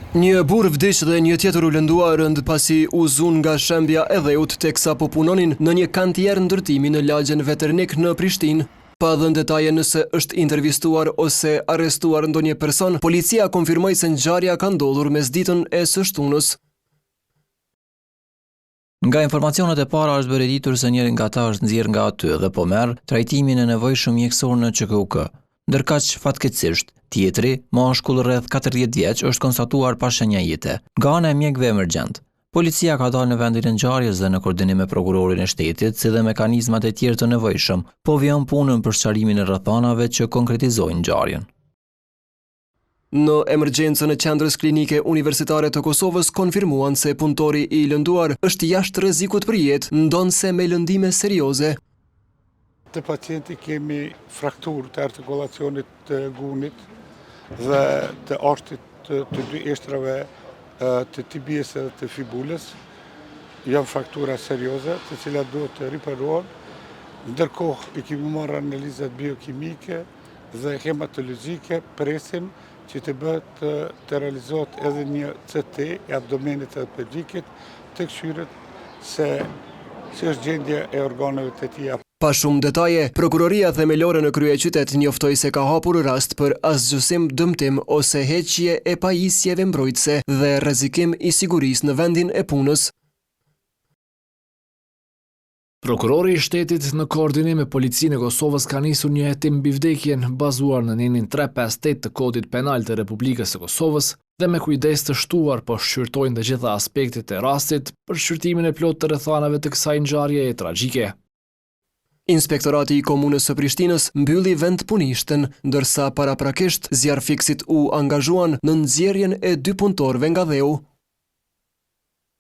Një burr vdiq dhe një tjetër u lëndua rënd pasi u zun nga shembja e dheut teksa po punonin në një kantier ndërtimi në lagjen Veternik në Prishtinë. Pa dhënë detaje nëse është intervistuar ose arrestuar ndonjë person, policia konfirmoi se ngjarja ka ndodhur mesditën e së shtunës. Nga informacionet e para është bërë ditur se njëri nga ata është nxjerrë nga aty dhe po merr trajtimin e nevojshëm mjekësor në QKUK. Ndërkaq fatkeqësisht, tjetri, mashkull rreth 40 vjeç, është konstatuar pa shenja jete nga ana e mjekëve emergjent. Policia ka dalë në vendin e ngjarjes dhe në koordinim me prokurorin e shtetit, si dhe mekanizmat e tjerë të nevojshëm, po vjen punën për sqarimin e rrethanave që konkretizojnë ngjarjen. Në emergjencën e qendrës klinike universitare të Kosovës konfirmuan se punëtori i lënduar është jashtë rrezikut për jetë, ndonse me lëndime serioze. Të pacienti kemi frakturë të artikulacionit të gunit dhe të artit të dy ishtrave të tibies dhe të fibulës. Janë fraktura serioze, të cilat duhet të riparohen. Ndërkohë i kemi marrë analizat biokimike dhe hematologjike, presim që të bëhet të realizohet edhe një CT e abdomenit dhe pedikit të këshyret se është gjendja e organeve të tija. Pa shumë detaje, prokuroria themelore në kryeqytet njoftoi se ka hapur rast për asgjësim, dëmtim ose heqje e pajisjeve mbrojtëse dhe rrezikim i sigurisë në vendin e punës. Prokurori i shtetit në koordinim me policinë e Kosovës ka nisur një hetim mbi vdekjen bazuar në nenin 358 të Kodit Penal të Republikës së Kosovës dhe me kujdes të shtuar po shqyrtojnë të gjitha aspektet e rastit për shqyrtimin e plot të rrethanave të kësaj ngjarjeje tragjike. Inspektorati i Komunës së Prishtinës mbylli vend punishtën, ndërsa paraprakisht zjarfiksit u angazhuan në nxjerrjen e 2 punëtorëve nga dheu.